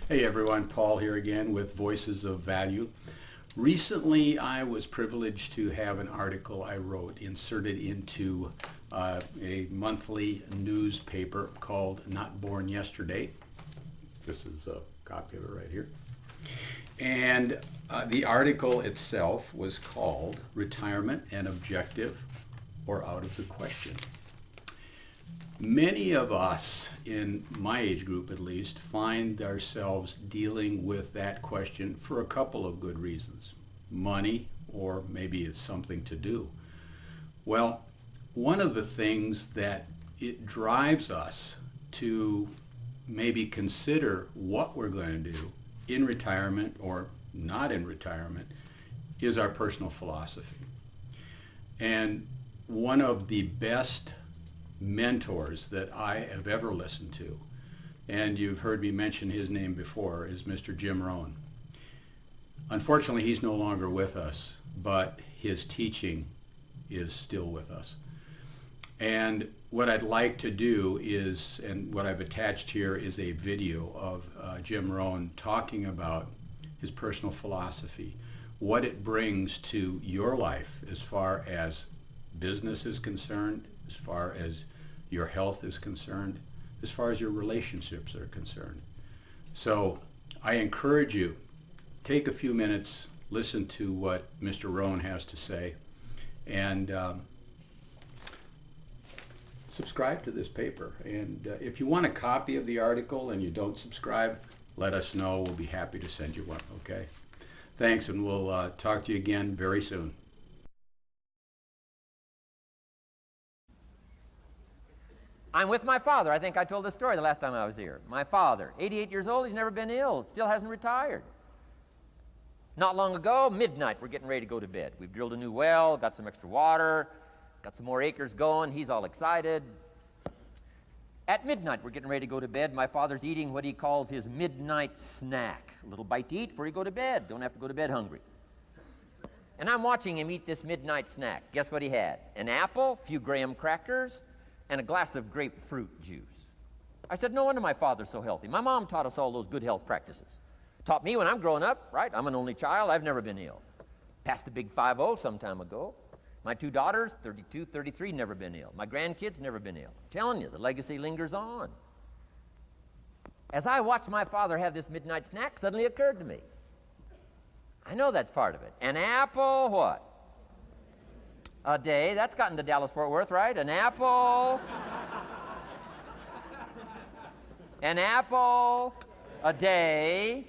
Hey everyone, Paul here again with Voices of Value. Recently I was privileged to have an article I wrote inserted into a monthly newspaper called Not Born Yesterday. This is a copy of it right here. And the article itself was called Retirement and Objective or Out of the Question. Many of us, in my age group at least, find ourselves dealing with that question for a couple of good reasons. Money, or maybe it's something to do. Well, one of the things that it drives us to maybe consider what we're going to do in retirement or not in retirement is our personal philosophy. And one of the best mentors that I have ever listened to, and you've heard me mention his name before, is Mr. Jim Rohn. Unfortunately, he's no longer with us, but his teaching is still with us. And what I'd like to do is, and what I've attached here is a video of Jim Rohn talking about his personal philosophy, what it brings to your life as far as business is concerned, as far as your health is concerned, as far as your relationships are concerned. So I encourage you, take a few minutes, listen to what Mr. Rohn has to say, and subscribe to this paper. And if you want a copy of the article and you don't subscribe, let us know. We'll be happy to send you one, okay? Thanks, and we'll talk to you again very soon. I'm with my father. I think I told this story the last time I was here. My father, 88 years old, he's never been ill, still hasn't retired. Not long ago, midnight, we're getting ready to go to bed. We've drilled a new well, got some extra water, got some more acres going. He's all excited. At midnight, we're getting ready to go to bed. My father's eating what he calls his midnight snack. A little bite to eat before you go to bed. Don't have to go to bed hungry. And I'm watching him eat this midnight snack. Guess what he had? An apple, a few graham crackers, and a glass of grapefruit juice. I said, no wonder my father's so healthy. My mom taught us all those good health practices. Taught me when I'm growing up, right? I'm an only child. I've never been ill. Passed the big 50 some time ago. My two daughters, 32, 33, never been ill. My grandkids, never been ill. I'm telling you, the legacy lingers on. As I watched my father have this midnight snack, suddenly occurred to me. I know that's part of it. An apple, what? A day. That's gotten to Dallas-Fort Worth, right? An apple. An apple a day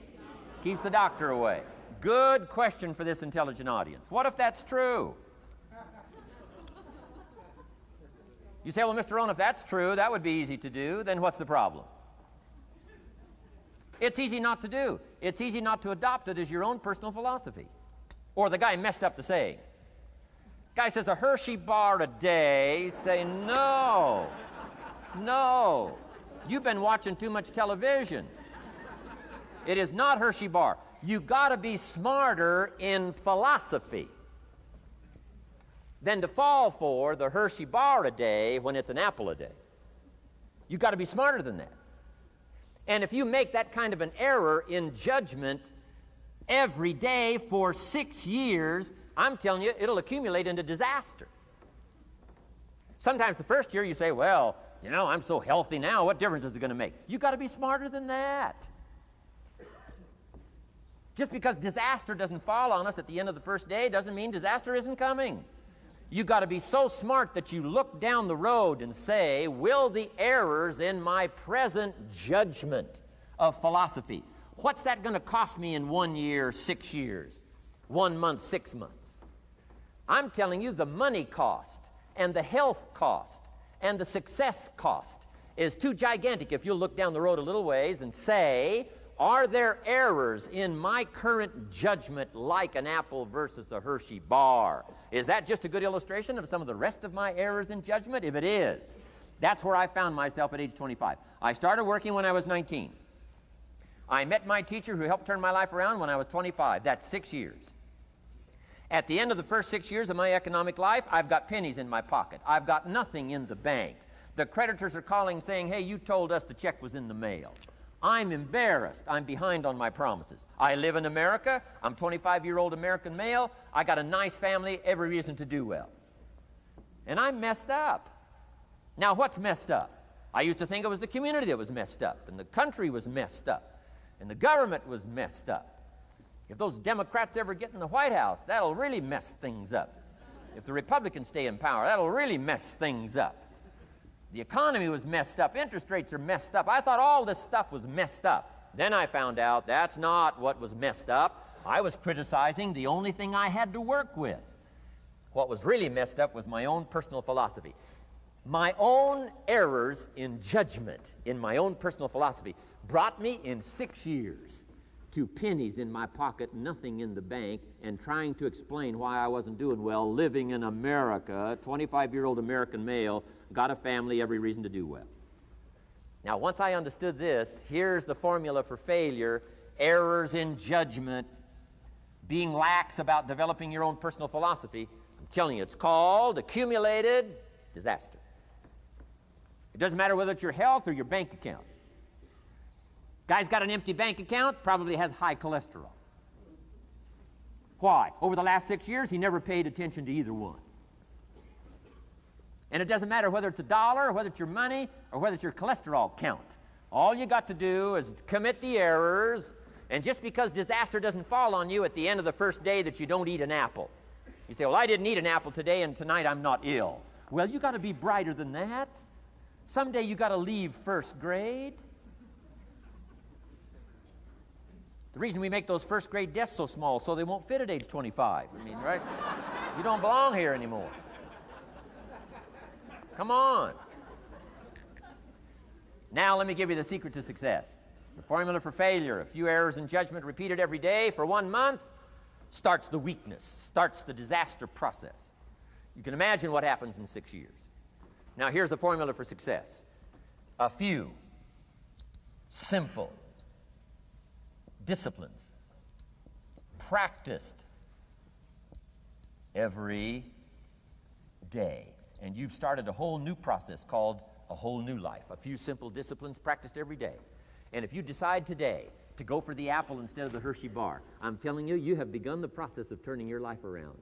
keeps the doctor away. Good question for this intelligent audience. What if that's true? You say, well, Mr. Rohn, if that's true, that would be easy to do. Then what's the problem? It's easy not to do. It's easy not to adopt it as your own personal philosophy. Or the guy messed up the saying. Guy says a Hershey bar a day. Say, no, no. You've been watching too much television. It is not Hershey bar. You got to be smarter in philosophy than to fall for the Hershey bar a day when it's an apple a day. You got to be smarter than that. And if you make that kind of an error in judgment every day for 6 years, I'm telling you, it'll accumulate into disaster. Sometimes the first year you say, well, you know, I'm so healthy now, what difference is it going to make? You've got to be smarter than that. Just because disaster doesn't fall on us at the end of the first day doesn't mean disaster isn't coming. You've got to be so smart that you look down the road and say, will the errors in my present judgment of philosophy, what's that going to cost me in 1 year, 6 years, 1 month, 6 months? I'm telling you, the money cost and the health cost and the success cost is too gigantic if you'll look down the road a little ways and say, are there errors in my current judgment like an apple versus a Hershey bar? Is that just a good illustration of some of the rest of my errors in judgment? If it is, that's where I found myself at age 25. I started working when I was 19. I met my teacher who helped turn my life around when I was 25. That's 6 years. At the end of the first 6 years of my economic life, I've got pennies in my pocket. I've got nothing in the bank. The creditors are calling saying, hey, you told us the check was in the mail. I'm embarrassed. I'm behind on my promises. I live in America. I'm a 25-year-old American male. I got a nice family, every reason to do well. And I'm messed up. Now, what's messed up? I used to think it was the community that was messed up, and the country was messed up, and the government was messed up. If those Democrats ever get in the White House, that'll really mess things up. If the Republicans stay in power, that'll really mess things up. The economy was messed up. Interest rates are messed up. I thought all this stuff was messed up. Then I found out that's not what was messed up. I was criticizing the only thing I had to work with. What was really messed up was my own personal philosophy. My own errors in judgment in my own personal philosophy brought me in 6 years to pennies in my pocket, nothing in the bank, and trying to explain why I wasn't doing well, living in America, 25-year-old American male, got a family, every reason to do well. Now, once I understood this, here's the formula for failure: errors in judgment, being lax about developing your own personal philosophy. I'm telling you, it's called accumulated disaster. It doesn't matter whether it's your health or your bank account. Guy's got an empty bank account, probably has high cholesterol. Why? Over the last 6 years, he never paid attention to either one. And it doesn't matter whether it's a dollar, or whether it's your money, or whether it's your cholesterol count. All you got to do is commit the errors, and just because disaster doesn't fall on you at the end of the first day that you don't eat an apple. You say, well, I didn't eat an apple today, and tonight I'm not ill. Well, you got to be brighter than that. Someday you got to leave first grade. The reason we make those first grade desks so small so they won't fit at age 25. I mean, right? You don't belong here anymore. Come on. Now let me give you the secret to success. The formula for failure: a few errors in judgment repeated every day for 1 month starts the weakness, starts the disaster process. You can imagine what happens in 6 years. Now here's the formula for success: a few simple disciplines practiced every day. And you've started a whole new process called a whole new life. A few simple disciplines practiced every day. And if you decide today to go for the apple instead of the Hershey bar, I'm telling you, you have begun the process of turning your life around.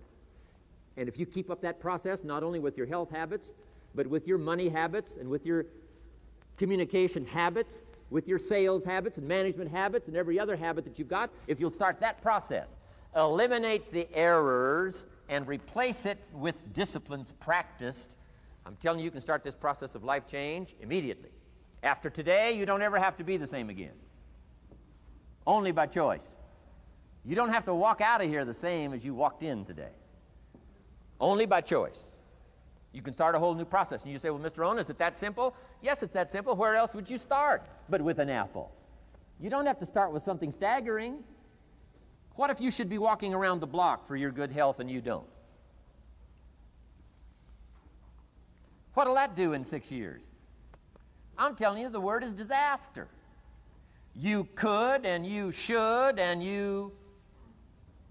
And if you keep up that process, not only with your health habits, but with your money habits and with your communication habits, with your sales habits and management habits and every other habit that you've got, if you'll start that process, eliminate the errors and replace it with disciplines practiced, I'm telling you, you can start this process of life change immediately. After today, you don't ever have to be the same again. Only by choice. You don't have to walk out of here the same as you walked in today. Only by choice. You can start a whole new process. And you say, well, Mr. Rohn, is it that simple? Yes, it's that simple. Where else would you start but with an apple? You don't have to start with something staggering. What if you should be walking around the block for your good health and you don't? What'll that do in 6 years? I'm telling you, the word is disaster. You could and you should and you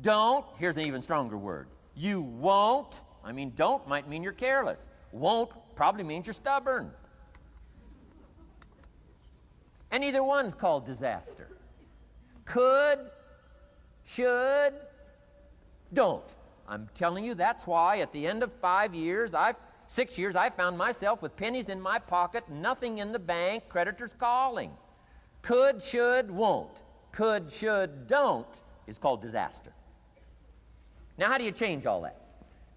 don't. Here's an even stronger word. You won't. I mean, don't might mean you're careless. Won't probably means you're stubborn. And either one's called disaster. Could, should, don't. I'm telling you, that's why at the end of 6 years, I found myself with pennies in my pocket, nothing in the bank, creditors calling. Could, should, won't. Could, should, don't is called disaster. Now, how do you change all that?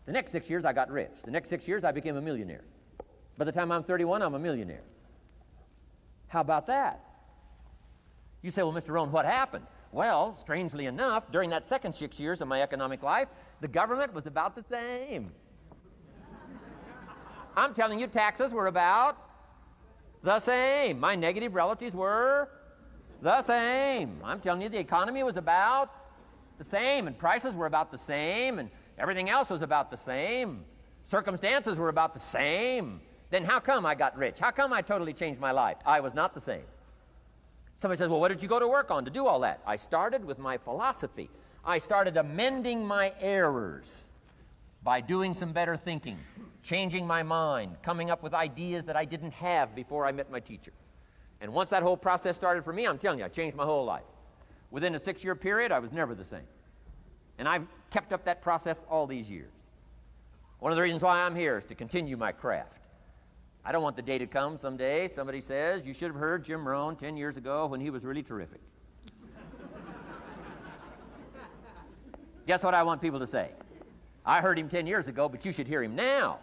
The next 6 years, I got rich. The next 6 years, I became a millionaire. By the time I'm 31, I'm a millionaire. How about that? You say, well, Mr. Rohn, what happened? Well, strangely enough, during that second 6 years of my economic life, the government was about the same. I'm telling you, taxes were about the same. My negative relatives were the same. I'm telling you, the economy was about the same, and prices were about the same, and everything else was about the same. Circumstances were about the same. Then how come I got rich? How come I totally changed my life? I was not the same. Somebody says, well, what did you go to work on to do all that? I started with my philosophy. I started amending my errors by doing some better thinking, changing my mind, coming up with ideas that I didn't have before I met my teacher. And once that whole process started for me, I'm telling you, I changed my whole life. Within a 6-year period, I was never the same. And I've kept up that process all these years. One of the reasons why I'm here is to continue my craft. I don't want the day to come someday somebody says, you should have heard Jim Rohn 10 years ago when he was really terrific. Guess what I want people to say? I heard him 10 years ago, but you should hear him now.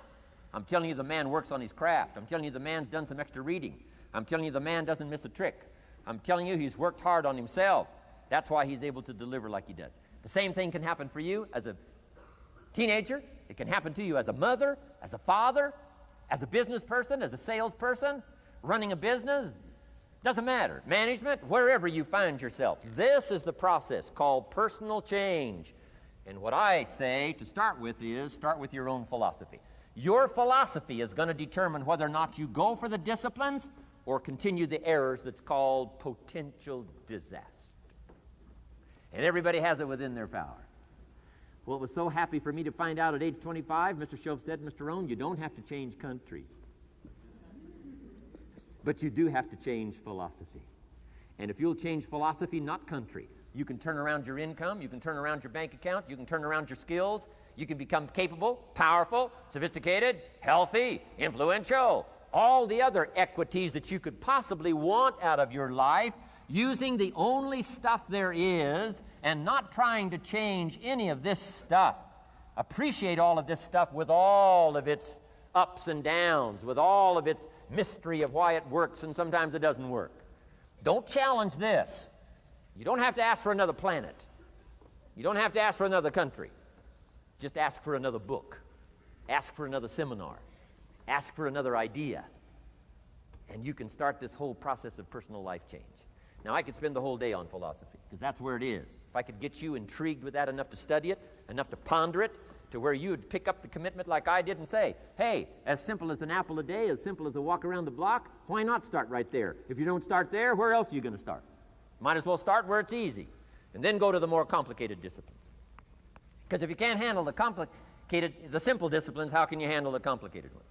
I'm telling you the man works on his craft. I'm telling you the man's done some extra reading. I'm telling you the man doesn't miss a trick. I'm telling you he's worked hard on himself. That's why he's able to deliver like he does. The same thing can happen for you as a teenager. It can happen to you as a mother, as a father, as a business person, as a salesperson, running a business. Doesn't matter. Management, wherever you find yourself. This is the process called personal change. And what I say to start with is start with your own philosophy. Your philosophy is going to determine whether or not you go for the disciplines or continue the errors that's called potential disaster. And everybody has it within their power. Well, it was so happy for me to find out at age 25, Mr. Shove said, Mr. Rohn, you don't have to change countries. But you do have to change philosophy. And if you'll change philosophy, not country, you can turn around your income, you can turn around your bank account, you can turn around your skills, you can become capable, powerful, sophisticated, healthy, influential, all the other equities that you could possibly want out of your life, using the only stuff there is and not trying to change any of this stuff. Appreciate all of this stuff with all of its ups and downs, with all of its mystery of why it works and sometimes it doesn't work. Don't challenge this. You don't have to ask for another planet. You don't have to ask for another country. Just ask for another book. Ask for another seminar. Ask for another idea. And you can start this whole process of personal life change. Now, I could spend the whole day on philosophy, because that's where it is. If I could get you intrigued with that enough to study it, enough to ponder it, to where you would pick up the commitment like I did and say, hey, as simple as an apple a day, as simple as a walk around the block, why not start right there? If you don't start there, where else are you going to start? Might as well start where it's easy, and then go to the more complicated disciplines. Because if you can't handle the simple disciplines, how can you handle the complicated ones?